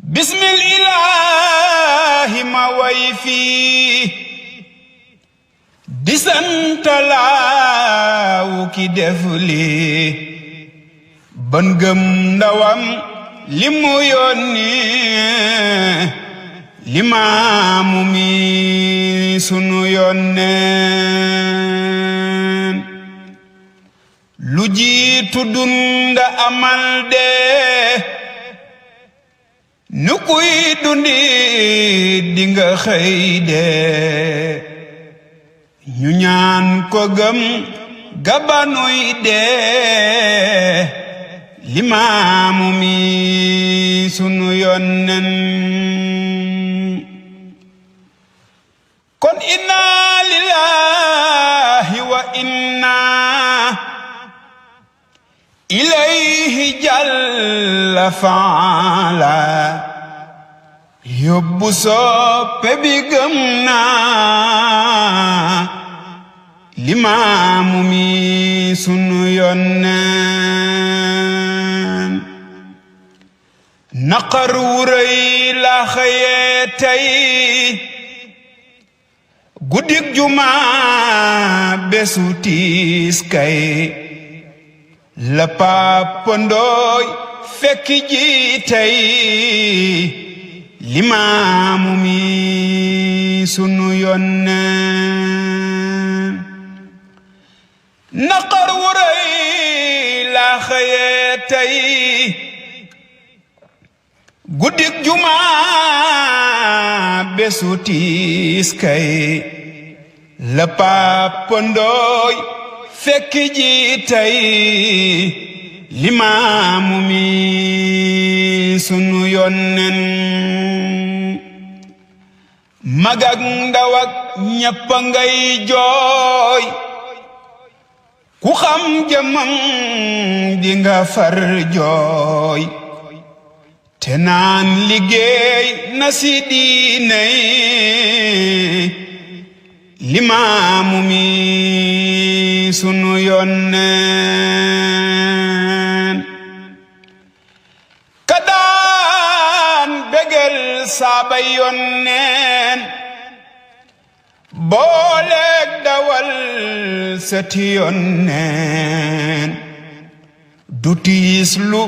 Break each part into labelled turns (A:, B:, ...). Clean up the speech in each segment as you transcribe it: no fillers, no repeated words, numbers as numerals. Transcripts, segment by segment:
A: bismillahi ma way fii di santalaawu ki def lii ban gëm ndawam li mu yónni limaamu mi sunu yónneen lu jiitu dunda amal dee nu kuy dundi dinga xëy dee ñu ñaan ko gëm gabanuy dee limaamu mi sunu yónneen kon inna lillahi wa inna ilayhi jalla faala yóbbu soppe bi gëm naa limaamu mi sunu yónneen naqar wu rëy la xëyee tey guddik jumaa bésu tiis kay la Papa Ndooy fekki ji tey limaamu mi sunu yónneen naqar wu rëy la xëyee tey guddik jumaa bésu tiis kay la Papa Ndooy fekki ji tey limaamu mi sunu yónneen mag ak ndaw ak ñépp ngay jooy ku xam jëmam dinga far jooy te naan liggéey na si diiney limaamu mi sunu yónneen ka daan bégel saaba yónneen booleeg dawal seti yónneen du tiis lu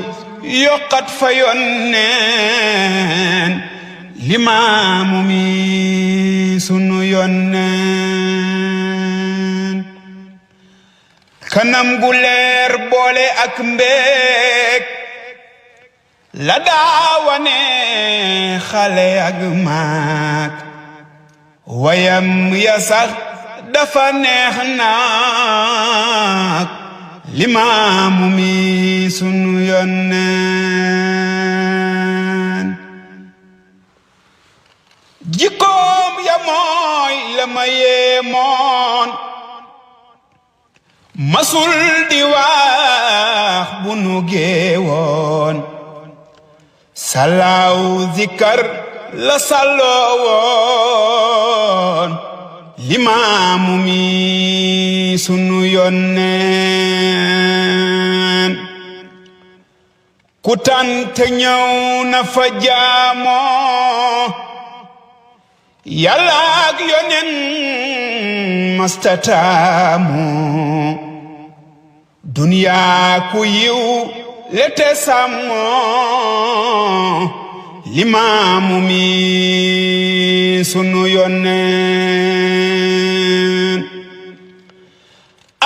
A: yokkat fa yónneen limaamu mi sunu yónneen kanam gu leer boole ak mbéeg la daawane xale ak maag wayam ya sax dafa neex naag limaamu mi sunu yónneen jikkoom ya mooy la ma yeemoon masul di wax bu nu géewoon salaaw zikar la salloo woon limaamu mi sunu yónneen ku tant ñëw na fa jaamoo yàlla ak yónneen mastataamu duniyaa ku yiw lete sàmmoo limaamu mi sunu yónneen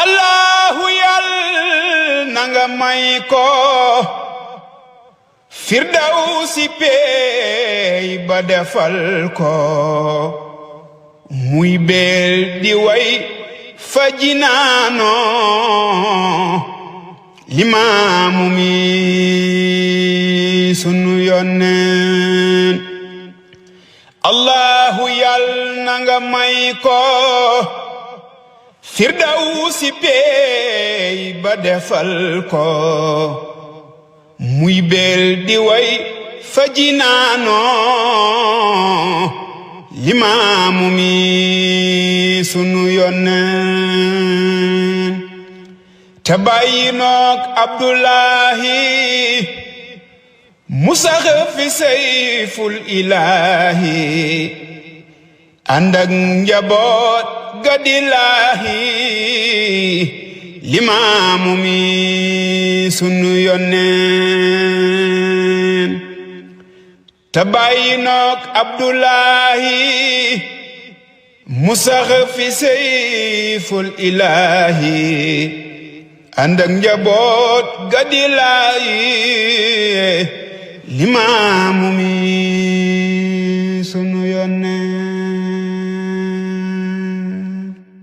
A: allahu yàlla nanga may ko firdawsi peey ba defal ko muy beel di way fa jinaano limaamu mi sunu yónneen allahu yàlla nanga may ko firdawsi peey ba defal ko muy beel di way fa jinaano limaamu mi sunu yónneen te bàyyi noog Abdullahi musax fi sayful ilaahi ànd ak njaboot ga di laahi limaamu mi sunu yonneen te bàyyi noog Abdullahi musax fi sayful ilaahi ànd ak njaboot ga di laahi limaamu mi